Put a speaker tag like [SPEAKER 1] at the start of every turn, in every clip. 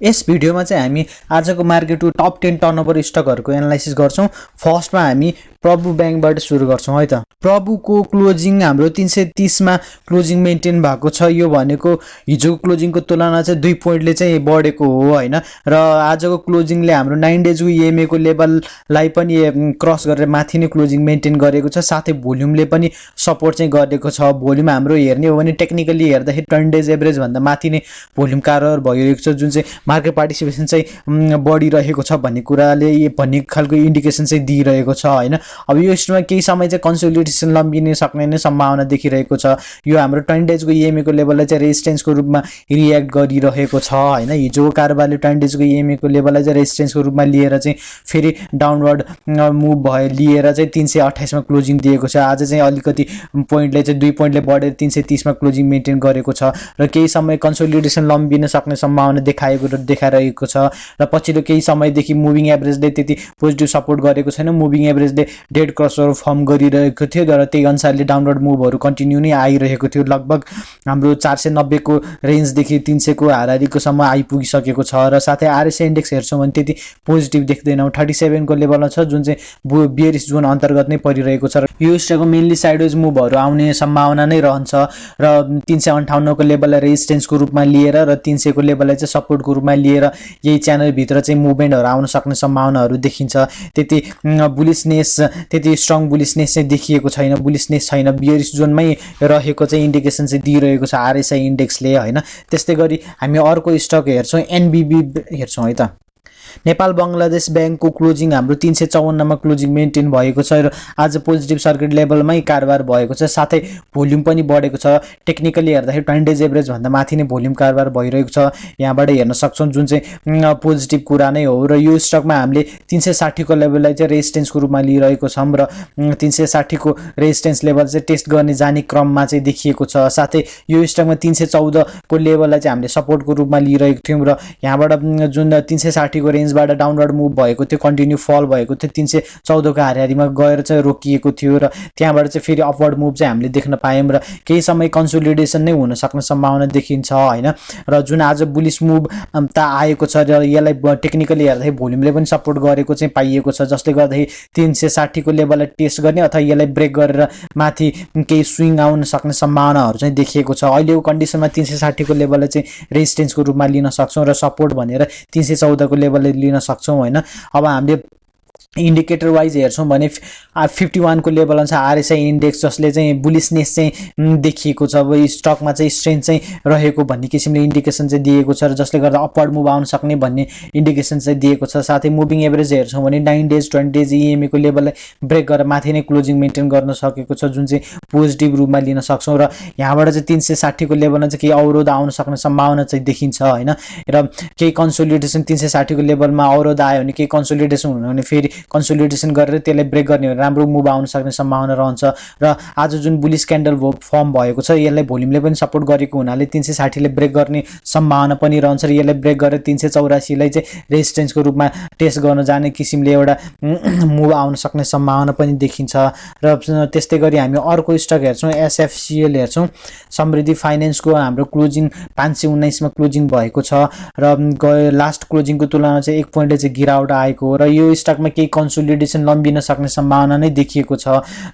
[SPEAKER 1] यस भिडियोमा चाहिँ हामी आजको मार्केटको टप 10 टर्नओभर स्टकहरूको एनालाइसिस गर्छौं। फर्स्टमा हामी प्रभु बैंकबाट सुरु गर्छौं है त। प्रभुको क्लोजिङ हाम्रो 330 मा क्लोजिङ मेन्टेन भएको छ। यो भनेको हिजोको क्लोजिङको तुलना चाहिँ 2 पोइन्टले चाहिँ बढेको हो हैन। र आजको क्लोजिङले हाम्रो 9 डेजको EMA को लेभललाई पनि क्रस गरेर माथि नै क्लोजिङ मेन्टेन गरेको छ। साथै भोल्युमले पनि सपोर्ट चाहिँ गरेको छ। भोल्युम हाम्रो हेर्ने हो भने टेक्निकली हेर्दाखेरि 20 डेज एभरेज भन्दा माथि नै भोल्युम कारोबार भइरहेको छ, जुन चाहिँ मार्केट पार्टिसिपेसन चाहिँ बढिरहेको छ भन्ने कुराले भन्ने खालको इन्डिकेसन चाहिँ दिइरहेको छ हैन। अब यो स्टकमा केही समय चाहिँ कन्सोलिडेसन लम्बिन सक्ने नै सम्भावना देखिरहेको छ। यो हाम्रो 20 डेजको EMA को लेभललाई चाहिँ रेजिस्टेन्सको रूपमा रिएक्ट गरिरहेको छ हैन। हिजोको कारोबारले 20 डेजको EMA को लेभललाई चाहिँ रेजिस्टेन्सको रूपमा लिएर चाहिँ फेरि डाउनवर्ड मुभ भयो, लिएर चाहिँ 328 मा क्लोजिङ दिएको छ। आज चाहिँ अलिकति पोइन्टले चाहिँ 2 पोइन्टले बढेर 330 मा क्लोजिङ मेन्टेन गरेको छ र केही समय कन्सोलिडेसन लम्बिन सक्ने सम्भावना देखाइरहेको छ। र पछिल्लो केही समयदेखि मुभिङ एभरेजले त्यति पोजिटिभ सपोर्ट गरेको छैन। मुभिङ एभरेजले डेड क्रसहरू फर्म गरिरहेको थियो र त्यही अनुसारले डाउनवर्ड मुभहरू कन्टिन्यू नै आइरहेको थियो। लगभग हाम्रो 490 को रेन्जदेखि 300 को हाराहारीको सम्म आइपुगिसकेको छ। र साथै RSI इन्डेक्स हेर्छौँ भने त्यति पोजिटिभ देख्दैनौँ। 37 को लेभलमा छ, जुन चाहिँ बियरिश जोन अन्तर्गत नै परिरहेको छ। र यो स्टकको मेनली साइडवेज मुभहरू आउने सम्भावना नै रहन्छ र 358 को लेभललाई रेजिस्टेन्सको रूपमा लिएर र 300 को लेभललाई चाहिँ सपोर्टको रूपमा लिएर यही च्यानलभित्र चाहिँ मुभमेन्टहरू आउन सक्ने सम्भावनाहरू देखिन्छ। त्यति स्ट्रङ बुलिसनेस चाहिँ देखिएको छैन, बुलिसनेस छैन, बियरिश जोनमै रहेको चाहिँ इन्डिकेसन चाहिँ दिइरहेको छ RSI इन्डेक्सले हैन। त्यस्तै गरी हामी अर्को स्टक हेर्छौँ, NBB हेर्छौँ है त। नेपाल बंगलादेश बैंकको क्लोजिङ हाम्रो 354 मा क्लोजिङ मेन्टेन भएको छ र आज पोजिटिभ सर्किट लेभलमै कारोबार भएको छ। साथै भोल्युम पनि बढेको छ। टेक्निकली हेर्दाखेरि 20 डेज एभरेज भन्दा माथि नै भोल्युम कारोबार भइरहेको छ। यहाँबाट हेर्न सक्छौं, जुन चाहिँ पोजिटिभ कुरा नै हो। र यो स्टकमा हामीले 360 को लेभललाई चाहिँ रेजिस्टेन्सको रूपमा लिइरहेको छौं र 360 को रेजिस्टेन्स लेभल चाहिँ टेस्ट गर्ने जाने क्रममा चाहिँ देखिएको छ। साथै यो स्टकमा 314 को लेभललाई चाहिँ हामीले सपोर्टको रूपमा लिइरहेको थियौं र यहाँबाट जुन 360 को रेन्जबाट डाउनवर्ड मुभ भएको थियो, कन्टिन्यू फल भएको थियो, 314 को हाराहारीमा गएर चाहिँ रोकिएको थियो र त्यहाँबाट चाहिँ फेरि अपवर्ड मुभ चाहिँ हामीले देख्न पायौं र केही समय कन्सोलिडेसन नै हुन सक्ने सम्भावना देखिन्छ हैन। र जुन आज बुलिस मुभ त आएको छ र यसलाई टेक्निकली हेर्दाखेरि भोल्युमले पनि सपोर्ट गरेको चाहिँ पाइएको छ, जसले गर्दाखेरि 360 को लेभललाई टेस्ट गर्ने अथवा यसलाई ब्रेक गरेर माथि केही स्विङ आउन सक्ने सम्भावनाहरू चाहिँ देखिएको छ। अहिलेको कन्डिसनमा 360 को लेभललाई चाहिँ रेजिस्टेन्सको रूपमा लिन सक्छौं र सपोर्ट भनेर 314 को लेभल लिन सक्छौं हैन। अब हामीले इन्डिकेटर वाइज हेर्छौं भने 51 को लेभल अनुसार RSI इन्डेक्स, जसले चाहिँ बुलिसनेस चाहिँ देखिएको छ। अब स्टकमा चाहिँ स्ट्रेन्थ चाहिँ रहेको भन्ने किसिमले इन्डिकेसन चाहिँ दिएको छ र जसले गर्दा अपवर्ड मुभ आउन सक्ने भन्ने इन्डिकेसन चाहिँ दिएको छ। साथै मुभिङ एभरेज हेर्छौं भने 9 डेज 20 डेज EMA को लेभललाई ब्रेक गरेर माथि नै क्लोजिङ मेन्टेन गर्न सकेको छ, जुन चाहिँ पोजिटिभ रूपमा लिन सक्छौं। र यहाँबाट चाहिँ 360 को लेभलमा चाहिँ केही अवरोध आउन सक्ने सम्भावना चाहिँ देखिन्छ हैन। र केही कन्सोलिडेसन 360 को लेभलमा अवरोध आयो भने, केही कन्सोलिडेसन हुनु भने फेरि कन्सोलिडेसन गरेर त्यसलाई ब्रेक गर्ने हो भने राम्रो मुभ आउन सक्ने सम्भावना रहन्छ। र आज जुन बुलिस क्यान्डल फर्म भएको छ, यसलाई भोल्युमले पनि सपोर्ट गरेको हुनाले 360 ले ब्रेक गर्ने सम्भावना पनि रहन्छ र यसलाई ब्रेक गरेर 384 लाई चाहिँ रेजिस्टेन्सको रूपमा टेस्ट गर्न जाने किसिमले एउटा मुभ आउन सक्ने सम्भावना पनि देखिन्छ। र त्यस्तै गरी हामी अर्को स्टक हेर्छौं, SFCL हेर्छौं। समृद्धि फाइनान्सको हाम्रो क्लोजिङ 519 मा क्लोजिङ भएको छ र लास्ट क्लोजिङको तुलनामा चाहिँ 1 पोइन्टले चाहिँ गिरावट आएको हो र यो स्टकमा केही कन्सोलिडेसन लम्बिन सक्ने सम्भावना नै देखिएको छ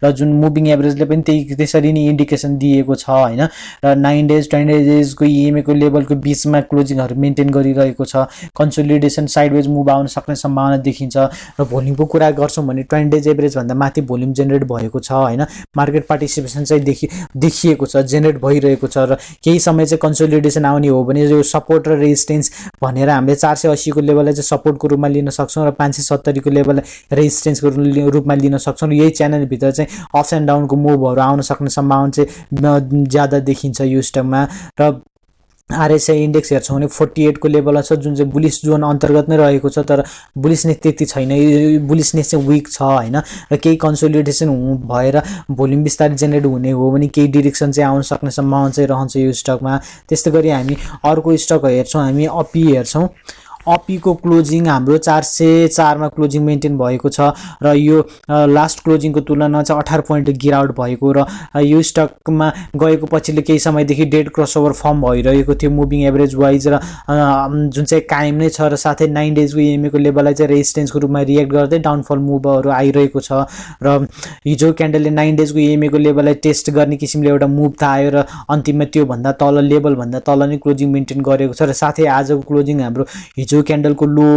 [SPEAKER 1] र जुन मुभिङ एभरेजले पनि त्यसरी नै इन्डिकेसन दिएको छ हैन। र 9 डेज 20 डेजको EMA को लेभलको बीचमा क्लोजिङहरू मेन्टेन गरिरहेको छ। कन्सोलिडेसन साइडवेज मुभ आउन सक्ने सम्भावना देखिन्छ। र भोल्युमको कुरा गर्छौं भने 20 डेज एभरेज भन्दा माथि भोल्युम जेनेरेट भएको छ हैन। मार्केट पार्टिसिपेसन चाहिँ देखिएको छ, जेनेरेट भइरहेको छ र केही समय चाहिँ कन्सोलिडेसन आउने हो भने यो सपोर्ट र रेजिस्टेन्स भनेर हामीले 480 को लेभललाई चाहिँ सपोर्टको रूपमा लिन सक्छौं र 570 को लेभललाई रेजिस्टेन्सको रूपमा लिन सक्छौं। यही च्यानल भित्र चाहिँ अप्स एन्ड डाउनको मुभहरू आउन सक्ने सम्भावना चाहिँ ज्यादा देखिन्छ यो स्टकमा। र RSI इन्डेक्स हेर्छौं भने 48 को लेभलमा छ, जुन चाहिँ बुलिस जोन अन्तर्गत नै रहेको छ, तर बुलिसनेस त्यति छैन, बुलिसनेस चाहिँ विक छ हैन। र केही कन्सोलिडेसन भएर भोल्युम बिस्तारै जेनेरेट हुने हो भने केही डिरेक्सन चाहिँ आउन सक्ने सम्भावना चाहिँ रहन्छ यो स्टकमा। त्यस्तै गरी हामी अर्को स्टक हेर्छौं, हामी अपी हेर्छौं। अपीको क्लोजिङ हाम्रो 404 मा क्लोजिङ मेन्टेन भएको छ र यो लास्ट क्लोजिङको तुलनामा चाहिँ 18 पोइन्ट गिरावट भएको र यो स्टकमा गएको पछिल्लो केही समयदेखि डेड क्रसओभर फर्म भइरहेको थियो मुभिङ एभरेज वाइज र जुन चाहिँ कायम नै छ र साथै 9 डेजको इएमए को लेभललाई चाहिँ रेजिस्टेन्सको रूपमा रिएक्ट गर्दै डाउनफल मुभहरू आइरहेको छ र हिजो क्यान्डलले 9 डेजको इएमए को लेभललाई टेस्ट गर्ने किसिमले एउटा मुभ त आयो र अन्तिममा त्यो भन्दा तल लेभल भन्दा तल नै क्लोजिङ मेन्टेन गरेको छ र साथै आजको क्लोजिङ हाम्रो हिजो क्यान्डलको लो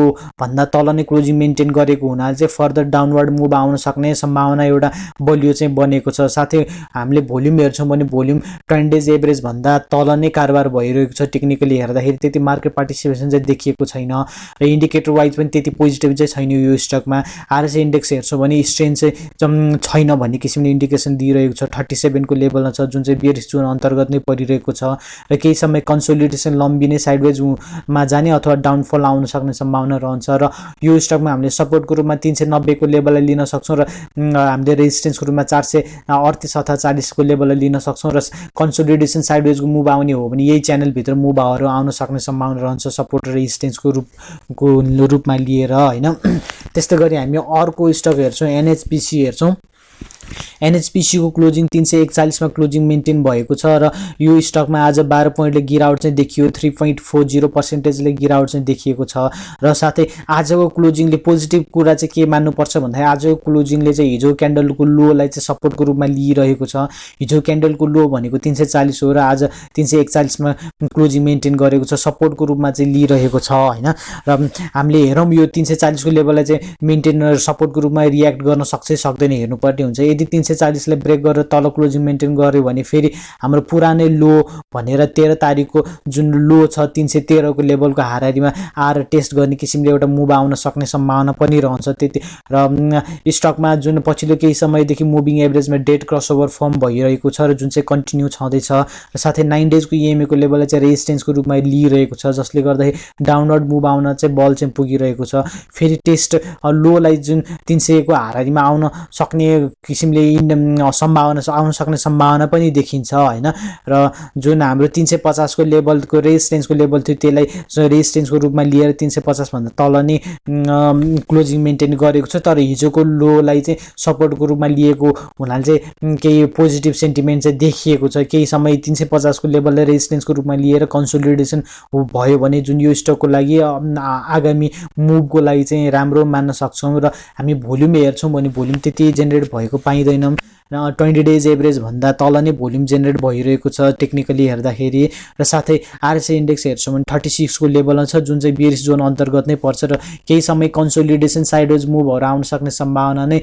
[SPEAKER 1] भन्दा तल नै क्लोजिङ मेन्टेन गरेको हुनाले चाहिँ फर्दर डाउनवर्ड मुभ आउन सक्ने सम्भावना एउटा बलियो चाहिँ बनेको छ। साथै हामीले भोल्युम हेर्छौँ भने भोल्युम 20 डेज एभरेज भन्दा तल नै कारोबार भइरहेको छ। टेक्निकली हेर्दाखेरि त्यति मार्केट पार्टिसिपेसन चाहिँ देखिएको छैन र इन्डिकेटर वाइज पनि त्यति पोजिटिभ चाहिँ छैन यो स्टकमा। आरएसआई इन्डेक्स हेर्छौँ भने स्ट्रेन्थ चाहिँ छैन भन्ने किसिमले इन्डिकेसन दिइरहेको छ। 37 को लेभलमा छ जुन चाहिँ बेयरिश जोन अन्तर्गत नै परिरहेको छ र केही समय कन्सोलिडेसन लम्बिने साइडवेज मा जाने अथवा डाउनफल आउन सक्ने सम्भावना रहन्छ र यो स्टकमा हामीले सपोर्टको रूपमा 390 को लेभललाई लिन सक्छौँ र हामीले रेजिस्टेन्सको रूपमा 438 अथवा 40 को लेभललाई लिन सक्छौँ र कन्सोलिडेसन साइडवेजको मुभ आउने हो भने यही च्यानलभित्र मुभहरू आउन सक्ने सम्भावना रहन्छ सपोर्ट र रेजिस्टेन्सको रूपमा लिएर होइन। त्यस्तै गरी हामी अर्को स्टक हेर्छौँ एनएचपिसी हेर्छौँ। एनएचपिसी को क्लोजिङ 341 मा क्लोजिङ मेन्टेन भएको छ र यो स्टकमा आज 12 पोइन्टले गिरावट चाहिँ देखियो। 3.40% ले गिरावट चाहिँ देखिएको छ र साथै आजको क्लोजिङले पोजिटिभ कुरा चाहिँ के मान्नुपर्छ भन्दा आजको क्लोजिङले चाहिँ हिजो क्यान्डलको लोलाई चाहिँ सपोर्टको रूपमा लिइरहेको छ। हिजो क्यान्डलको लो भनेको 340 हो र आज 341 मा क्लोजिङ मेन्टेन गरेको छ, सपोर्टको रूपमा चाहिँ लिइरहेको छ होइन। र हामीले हेरौँ यो 340 को लेभललाई चाहिँ मेन्टेन सपोर्टको रूपमा रियाक्ट गर्न सक्छ सक्दैन हेर्नुपर्ने हुन्छ। यदि 340 ले ब्रेक गरेर तल क्लोजिङ मेन्टेन गर्यो भने फेरि हाम्रो पुरानै लो भनेर 13 तारिकको जुन लो छ 313 को लेभलको हाराहारीमा आएर टेस्ट गर्ने किसिमले एउटा मुभ आउन सक्ने सम्भावना पनि रहन्छ। त्यति र स्टकमा जुन पछिल्लो केही समयदेखि मुभिङ एभरेजमा डेड क्रसओभर फर्म भइरहेको छ र जुन चाहिँ कन्टिन्यू छँदैछ र साथै 9 डेजको इएमए को लेभललाई चाहिँ रेजिस्टेन्सको रूपमा लिइरहेको छ जसले गर्दाखेरि डाउनवर्ड मुभ आउन चाहिँ बल चाहिँ पुगिरहेको छ। फेरि टेस्ट लोलाई जुन 300 को हाराहारीमा आउन सक्ने किसिमले सम्भावना आउन सक्ने सम्भावना पनि देखिन्छ होइन। र जुन हाम्रो 350 को लेभलको रेजिस्टेन्सको लेभल थियो त्यसलाई रेजिस्टेन्सको रूपमा लिएर 350 भन्दा तल नै क्लोजिङ मेन्टेन गरेको छ। तर हिजोको लोलाई चाहिँ सपोर्टको रूपमा लिएको हुनाले चाहिँ केही पोजिटिभ सेन्टिमेन्ट चाहिँ देखिएको छ। केही समय 350 को लेभललाई रेजिस्टेन्सको रूपमा लिएर कन्सोलिडेसन भयो भने जुन यो स्टकको लागि आगामी मुभको लागि चाहिँ राम्रो मान्न सक्छौँ। र हामी भोल्युम हेर्छौँ भने भोल्युम त्यति जेनेरेट भएको पाइँदैनौँ। 20 डेज एभरेज भन्दा तल नै भोल्युम जेनेरेट भइरहेको छ टेक्निकली हेर्दाखेरि। र साथै आरएसआई इन्डेक्स हेर्छौँ भने 36 को लेभलमा छ जुन चाहिँ बेयरिश जोन अन्तर्गत नै पर्छ र केही समय कन्सोलिडेसन साइडवेज मुभहरू आउन सक्ने सम्भावना नै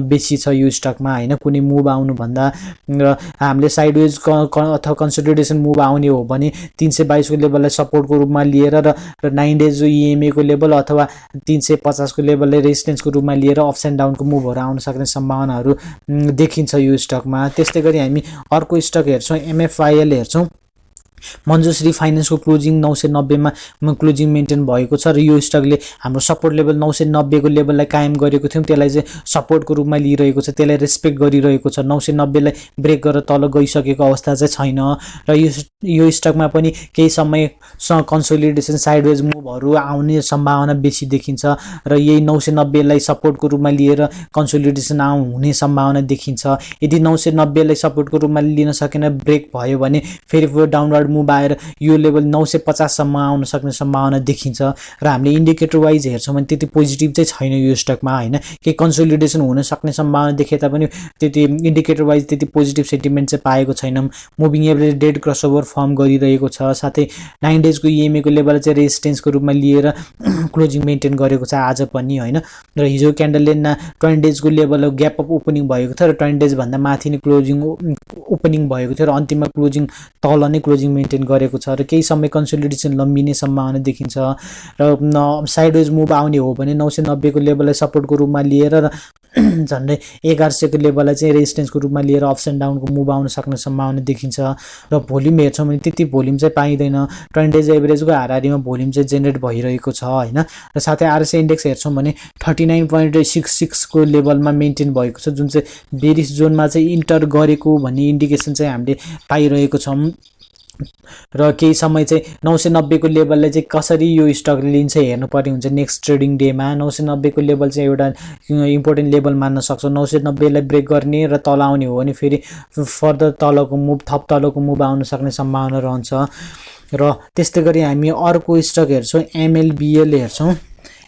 [SPEAKER 1] बेसी छ यो स्टकमा होइन। कुनै मुभ आउनुभन्दा र हामीले साइडवेज अथवा कन्सोलिडेसन मुभ आउने हो भने 322 को लेभललाई सपोर्टको रूपमा लिएर र 9 डेज इएमए को लेभल अथवा 350 को लेभललाई रेजिस्टेन्सको रूपमा लिएर अप्स एन्ड डाउनको मुभहरू आउन सक्ने सम्भावनाहरू देखिन्छ यो स्टकमा। त्यस्तै गरी हामी अर्को स्टक हेर्छौँ एमएफआइएल हेर्छौँ। मञ्जुश्री फाइनेन्सको क्लोजिङ 990 मा क्लोजिङ मेन्टेन भएको छ र यो स्टकले हाम्रो सपोर्ट लेभल 990 को लेभललाई कायम गरेको थियौँ त्यसलाई चाहिँ सपोर्टको रूपमा लिइरहेको छ, त्यसलाई रेस्पेक्ट गरिरहेको छ। 990 लाई ब्रेक गरेर तल गइसकेको अवस्था चाहिँ छैन र यो स्टकमा पनि केही समय कन्सोलिडेसन साइडवेज मुभहरू आउने सम्भावना बेसी देखिन्छ र यही 990 लाई सपोर्टको रूपमा लिएर कन्सोलिडेसन हुने सम्भावना देखिन्छ। यदि 990 लाई सपोर्टको रूपमा लिन सकेन ब्रेक भयो भने फेरि डाउनवर्ड मुभ आएर यो लेभल 950 सम्म आउन सक्ने सम्भावना देखिन्छ र हामीले इन्डिकेटर वाइज हेर्छौँ भने त्यति पोजिटिभ चाहिँ छैन यो स्टकमा होइन। केही कन्सोलिडेसन हुन सक्ने सम्भावना देखे तापनि त्यति इन्डिकेटर वाइज त्यति पोजिटिभ सेन्टिमेन्ट चाहिँ पाएको छैनौँ। Moving average dead crossover form गरिरहेको छ। साथै 9 डेजको इएमए को लेभल चाहिँ रेजिस्टेन्सको रूपमा लिएर क्लोजिङ मेन्टेन गरेको छ आज पनि होइन। र हिजो क्यान्डलले 20 डेजको लेभल ग्याप अप ओपनिङ भएको थियो र 20 डेज भन्दा माथि नै क्लोजिङ ओपनिङ भएको थियो र अन्तिममा क्लोजिङ तल नै क्लोजिङ मेन्टेन गरेको छ र केही समय कन्सोलिडेसन लम्बिने सम्भावना देखिन्छ र साइडवेज मुभ आउने हो भने 990 को लेभललाई सपोर्टको रूपमा लिएर र झन्डै 1100 को लेभललाई चाहिँ रेजिस्टेन्सको रूपमा लिएर अप्स एन्ड डाउनको मुभ आउन सक्ने सम्भावना देखिन्छ। र भोल्युम हेर्छौँ भने त्यति भोल्युम चाहिँ पाइँदैन। 20 डेज एभरेजको हाराहारीमा भोल्युम चाहिँ जेनेरेट भइरहेको छ होइन। र साथै आरएसआई इन्डेक्स हेर्छौँ भने 39.66 को लेभलमा मेन्टेन भएको छ जुन चाहिँ बेरिश जोनमा चाहिँ इन्टर गरेको भन्ने इन्डिकेसन चाहिँ हामीले पाइरहेको छौँ। र केही समय चाहिँ 990 को लेभललाई चाहिँ कसरी यो स्टकले लिन्छ हेर्नुपर्ने हुन्छ नेक्स्ट ट्रेडिङ डेमा। 990 को लेभल चाहिँ एउटा इम्पोर्टेन्ट लेभल मान्न सक्छौँ। 990 लाई ब्रेक गर्ने र तल आउने हो भने फेरि फर्दर तलको मुभ थप तलको मुभ आउन सक्ने सम्भावना रहन्छ। र त्यस्तै गरी हामी अर्को स्टक हेर्छौँ एमएलबिएल हेर्छौँ।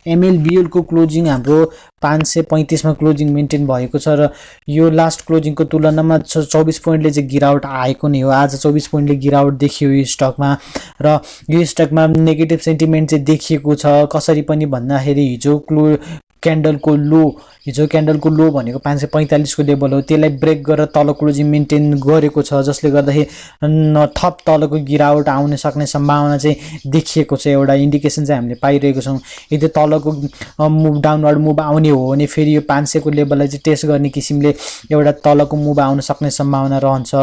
[SPEAKER 1] एमएलबिएल को क्लोजिङ हाम्रो 535 मा क्लोजिङ मेन्टेन भएको छ र यो लास्ट क्लोजिङको तुलनामा 24 पोइन्टले चाहिँ गिरावट आएको नै हो। आज 24 पोइन्टले गिरावट देखियो यो स्टकमा र यो स्टकमा नेगेटिभ सेन्टिमेन्ट चाहिँ देखिएको छ। कसरी पनि भन्दाखेरि हिजो क्यान्डलको लो भनेको 545 को लेभल हो, त्यसलाई ब्रेक गरेर तल क्लोजिङ मेन्टेन गरेको छ, जसले गर्दाखेरि थप तलको गिरावट आउन सक्ने सम्भावना चाहिँ देखिएको छ। एउटा इन्डिकेसन चाहिँ हामीले पाइरहेको छौँ। यदि तलको मुभ डाउनवर्ड मुभ आउने हो भने फेरि यो 500 को लेभललाई चाहिँ टेस्ट गर्ने किसिमले एउटा तलको मुभ आउन सक्ने सम्भावना रहन्छ।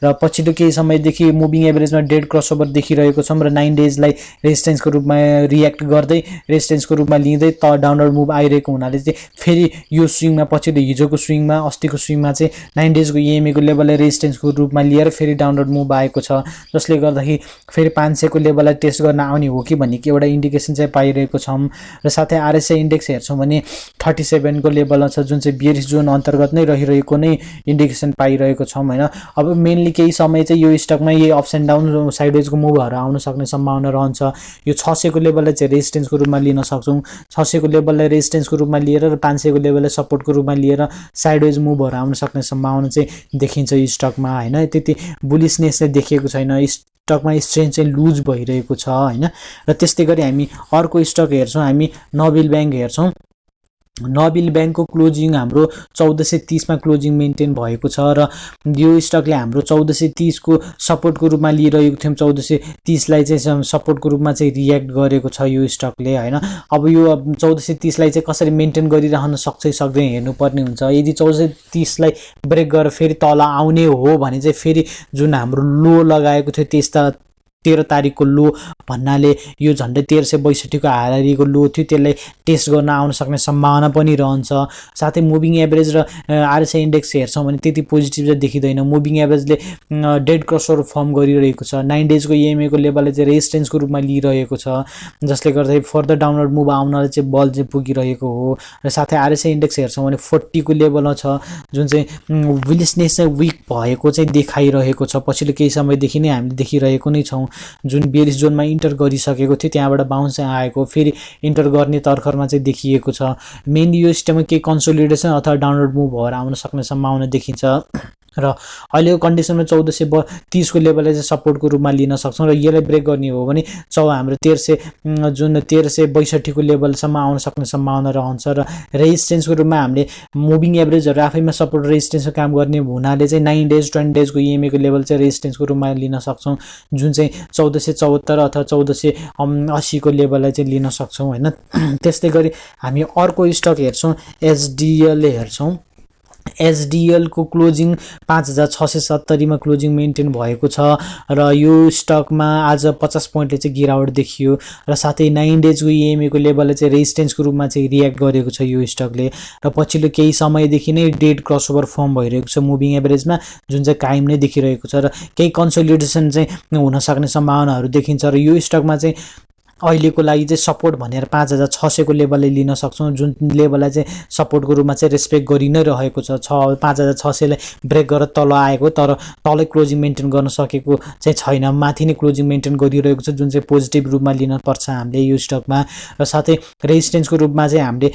[SPEAKER 1] र पछिल्लो केही समयदेखि मुभिङ एभरेजमा डेड क्रसओभर देखिरहेको छौँ र 9 डेजलाई रेजिस्टेन्सको रूपमा रियाक्ट गर्दै रेजिस्टेन्सको रूपमा लिँदै डाउनवर्ड मुभ आइरहेको हुनाले चाहिँ फेरि यो स्विङमा पछिल्लो हिजोको स्विङमा अस्तिको स्विङमा चाहिँ 9 डेजको इएमए को लेभललाई रेजिस्टेन्सको रूपमा लिएर फेरि डाउनवर्ड मुभ आएको छ, जसले गर्दाखेरि फेरि 500 को लेभललाई टेस्ट गर्न आउने हो कि भन्ने एउटा इन्डिकेसन चाहिँ पाइरहेको छौँ। र साथै आरएसआई इन्डेक्स हेर्छौँ भने 37 को लेभलमा छ, जुन चाहिँ बियरिश जोन अन्तर्गत नै रहिरहेको नै इन्डिकेसन पाइरहेको छौँ होइन। अब मेनली केही समय चाहिँ यो स्टकमा यही अप्स एन्ड डाउन साइडवेजको मुभहरू आउन सक्ने सम्भावना रहन्छ। यो 600 को लेभललाई चाहिँ रेजिस्टेन्सको रूपमा लिन सक्छौँ। 600 को लेभललाई रेजिस्टेन्सको रूपमा लिएर र 500 को लेभललाई सपोर्टको रूपमा लिएर साइडवेज मुभहरू आउन सक्ने सम्भावना चाहिँ देखिन्छ यो स्टकमा होइन। त्यति बुलिसनेस चाहिँ देखिएको छैन, स्टकमा स्ट्रेन्थ चाहिँ लुज भइरहेको छ होइन। र त्यस्तै गरी हामी अर्को स्टक हेर्छौँ, हामी नोबेल ब्याङ्क हेर्छौँ। नोबेल ब्याङ्कको क्लोजिङ हाम्रो 1430 मा क्लोजिङ मेन्टेन भएको छ र यो स्टकले हाम्रो 1430 को सपोर्टको रूपमा लिइरहेको थियौँ। 1430 लाई चाहिँ सपोर्टको रूपमा चाहिँ रियाक्ट गरेको छ यो स्टकले होइन। अब यो 1430 लाई चाहिँ कसरी मेन्टेन गरिरहन सक्छ सक्दैन हेर्नुपर्ने हुन्छ। यदि 1430 लाई ब्रेक गरेर फेरि तल आउने हो भने चाहिँ फेरि जुन हाम्रो लो लगाएको थियो त्यस्ता 13 तारिकको लो भन्नाले यो झन्डै 1362 को हाराहारीको लो थियो, त्यसलाई टेस्ट गर्न आउन सक्ने सम्भावना पनि रहन्छ। साथै मुभिङ एभरेज र आरएसआई इन्डेक्स हेर्छौँ भने त्यति पोजिटिभ चाहिँ देखिँदैन। मुभिङ एभरेजले डेड क्रसओभर फर्म गरिरहेको छ, 9 डेजको इएमए को लेभलले चाहिँ रेजिस्टेन्सको रूपमा लिइरहेको छ, जसले गर्दाखेरि फर्दर डाउनवर्ड मुभ आउनलाई चाहिँ बल चाहिँ पुगिरहेको हो। र साथै आरएसआई इन्डेक्स हेर्छौँ भने 40 को लेभलमा छ, जुन चाहिँ बुलिसनेस चाहिँ विक भएको चाहिँ देखाइरहेको छ। पछिल्लो केही समयदेखि नै हामीले देखिरहेको नै छौँ। जुन बियरिश जोनमा इन्टर गरिसकेको थियो त्यहाँबाट बाउन्स चाहिँ आएको फेरि इन्टर गर्ने तर्खरमा चाहिँ देखिएको छ। मेनली यो स्टेममा केही कन्सोलिडेसन अथवा डाउनवर्ड मुभहरू आउन सक्ने सम्भावना देखिन्छ। र अहिलेको कन्डिसनमा 1430 को लेभललाई चाहिँ सपोर्टको रूपमा लिन सक्छौँ। र यसलाई ब्रेक गर्ने हो भने हाम्रो 1362 को लेभलसम्म आउन सक्ने सम्भावना रहन्छ। र रेजिस्टेन्सको रूपमा हामीले मुभिङ एभरेजहरू आफैमा सपोर्ट रेजिस्टेन्सको काम गर्ने हुनाले चाहिँ 9 डेज 20 डेजको इएमए को लेभल चाहिँ रेजिस्टेन्सको रूपमा लिन सक्छौँ, जुन चाहिँ 1474 अथवा 1480 को लेभललाई चाहिँ लिन सक्छौँ होइन। त्यस्तै गरी हामी अर्को स्टक हेर्छौँ एचडिएल हेर्छौँ। एचडिएल को क्लोजिङ 5670 मा क्लोजिङ मेन्टेन भएको छ र यो स्टकमा आज 50 पोइन्टले चाहिँ गिरावट देखियो र साथै 9 डेजको इएमए को लेभलले चाहिँ रेजिस्टेन्सको रूपमा चाहिँ रियाक्ट गरेको छ यो स्टकले। र पछिल्लो केही समयदेखि नै डेड क्रसओभर फर्म भइरहेको छ मुभिङ एभरेजमा, जुन चाहिँ कायम नै देखिरहेको छ र केही कन्सोलिडेसन चाहिँ हुन सक्ने सम्भावनाहरू देखिन्छ। र यो स्टकमा चाहिँ अहिलेको लागि चाहिँ सपोर्ट भनेर 5600 को लेभलले लिन सक्छौँ, जुन लेभललाई चाहिँ सपोर्टको रूपमा चाहिँ रेस्पेक्ट गरि नै रहेको छ। 5600 लाई ब्रेक गरेर तल आएको तर तलै क्लोजिङ मेन्टेन गर्न सकेको चाहिँ छैन, माथि नै क्लोजिङ मेन्टेन गरिरहेको छ, जुन चाहिँ पोजिटिभ रूपमा लिन पर्छ हामीले यो स्टकमा। र साथै रेजिस्टेन्सको रूपमा चाहिँ हामीले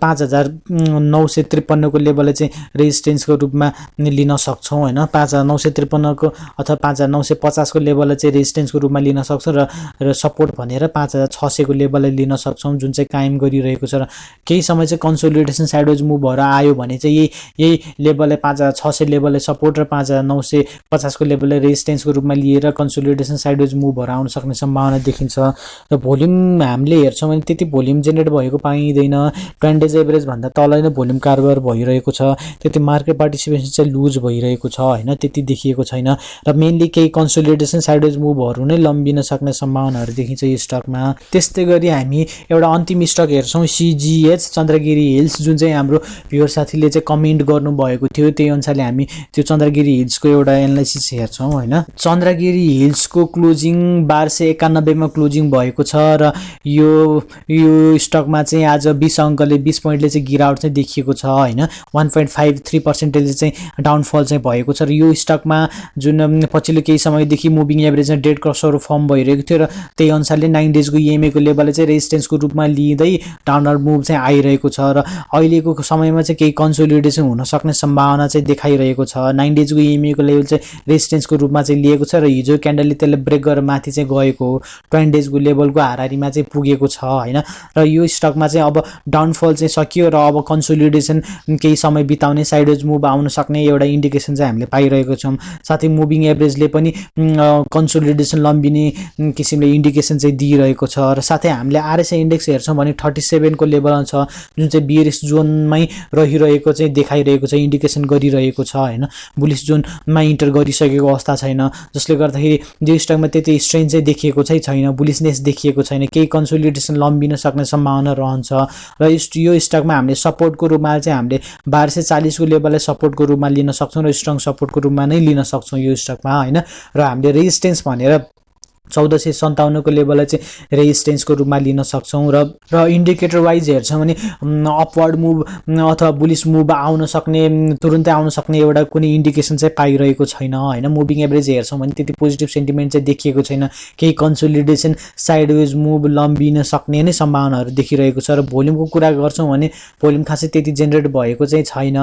[SPEAKER 1] 5953 को लेभलले चाहिँ रेजिस्टेन्सको रूपमा लिन सक्छौँ होइन। 5953 को अथवा 5950 को लेभललाई चाहिँ रेजिस्टेन्सको रूपमा लिन सक्छौँ र सपोर्ट भनेर 5600 को लेभललाई लिन सक्छौँ, जुन चाहिँ कायम गरिरहेको छ। र केही समय चाहिँ कन्सोलिडेसन साइडवेज मुभहरू आयो भने चाहिँ यही लेभललाई 5600 लेभललाई सपोर्ट र 5950 को लेभललाई रेजिस्टेन्सको रूपमा लिएर कन्सोलिडेसन साइडवेज मुभहरू आउन सक्ने सम्भावना देखिन्छ। र भोल्युम हामीले हेर्छौँ भने त्यति भोल्युम जेनेरेट भएको पाइँदैन, 20 डेज एभरेज भन्दा तलै नै भोल्युम कारोबार भइरहेको छ, त्यति मार्केट पार्टिसिपेसन चाहिँ लुज भइरहेको छ होइन, त्यति देखिएको छैन। र मेनली केही कन्सोलिडेसन साइडवेज मुभहरू नै लम्बिन सक्ने सम्भावनाहरू देखिन्छ यो स्टकमा। त्यस्तै गरी हामी एउटा अन्तिम स्टक हेर्छौँ CGH चन्द्रगिरी हिल्स, जुन चाहिँ हाम्रो भ्युअर साथीले चाहिँ कमेन्ट गर्नुभएको थियो। त्यही अनुसारले हामी त्यो चन्द्रगिरी हिल्सको एउटा एनालाइसिस हेर्छौँ होइन। चन्द्रगिरी हिल्सको क्लोजिङ 1291 मा क्लोजिङ भएको छ र यो स्टकमा चाहिँ आज 20 अङ्कले 20 पोइन्टले चाहिँ गिरावट चाहिँ देखिएको छ होइन। 1.53% चाहिँ डाउनफल चाहिँ भएको छ र यो स्टकमा जुन पछिल्लो केही समयदेखि मुभिङ एभरेजमा डेड क्रसहरू फर्म भइरहेको थियो र त्यही अनुसारले 9 डेजको EMA को लेभलले चाहिँ रेजिस्टेन्सको रूपमा लिँदै डाउनवर्ड मुभ चाहिँ आइरहेको छ र अहिलेको समयमा चाहिँ केही कन्सोलिडेसन हुन सक्ने सम्भावना चाहिँ देखाइरहेको छ। 9 डेजको EMA को लेभल चाहिँ रेजिस्टेन्सको रूपमा चाहिँ लिएको छ र हिजो क्यान्डलले त्यसले ब्रेक गरेर माथि चाहिँ गएको हो। 20 डेजको लेभलको हाराहारीमा चाहिँ पुगेको छ होइन। र यो स्टकमा चाहिँ अब डाउनफल चाहिँ सकियो र अब कन्सोलिडेसन केही समय बिताउने साइडवेज मुभ आउन सक्ने एउटा इन्डिकेसन चाहिँ हामीले पाइरहेको छौँ। साथै मुभिङ एभरेजले पनि कन्सोलिडेसन लम्बिने किसिमले इन्डिकेसन चाहिँ दिइरहेको छ र साथै हामीले RSI इन्डेक्स हेर्छौँ भने 37 को लेभलमा छ, जुन चाहिँ बियरिश जोनमै रहिरहेको चाहिँ देखाइरहेको छ, इन्डिकेसन गरिरहेको छ होइन। बुलिश जोनमा इन्टर गरिसकेको अवस्था छैन, जसले गर्दाखेरि यो स्टकमा त्यति स्ट्रेन्थ चाहिँ देखिएको चाहिँ छैन, बुलिसनेस देखिएको छैन, केही कन्सोलिडेसन लम्बिन सक्ने सम्भावना रहन्छ। र यो स्टकमा हामीले सपोर्टको रूपमा चाहिँ हामीले 1240 को लेभललाई सपोर्टको रूपमा लिन सक्छौँ र स्ट्रङ सपोर्टको रूपमा नै लिन सक्छौँ यो स्टकमा होइन। र हामीले रेजिस्टेन्स भनेर 1457 को लेभललाई चाहिँ रेजिस्टेन्सको रूपमा लिन सक्छौँ र इन्डिकेटर वाइज हेर्छौँ भने अपवर्ड मुभ अथवा बुलिस मुभ आउन सक्ने, तुरुन्तै आउन सक्ने एउटा कुनै इन्डिकेसन चाहिँ पाइरहेको छैन होइन। मुभिङ एभरेज हेर्छौँ भने त्यति पोजिटिभ सेन्टिमेन्ट चाहिँ देखिएको छैन, केही कन्सोलिडेसन साइडवेज मुभ लम्बिन सक्ने नै सम्भावनाहरू देखिरहेको छ। र भोल्युमको कुरा गर्छौँ भने भोल्युम खासै त्यति जेनेरेट भएको चाहिँ छैन।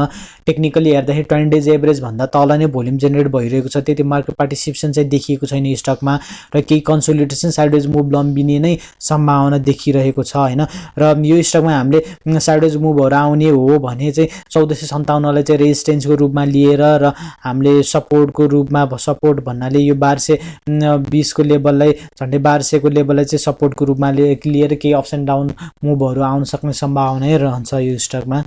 [SPEAKER 1] टेक्निकली हेर्दाखेरि 20 डेज एभरेज भन्दा तल नै भोल्युम जेनेरेट भइरहेको छ, त्यति मार्केट पार्टिसिपेसन चाहिँ देखिएको छैन स्टकमा र केही कन्सोलिडेसन साइडवेज मुभ लम्बिने नै सम्भावना देखिरहेको छ होइन। र यो स्टकमा हामीले साइडवेज मुभहरू आउने हो भने चाहिँ 1457 लाई चाहिँ रेजिस्टेन्सको रूपमा लिएर र हामीले सपोर्टको रूपमा, सपोर्ट भन्नाले यो 1220 को लेभललाई, झन्डै 1200 को लेभललाई चाहिँ सपोर्टको रूपमा लिएर केही अप्स एन्ड डाउन मुभहरू आउन सक्ने सम्भावना रहन्छ यो स्टकमा।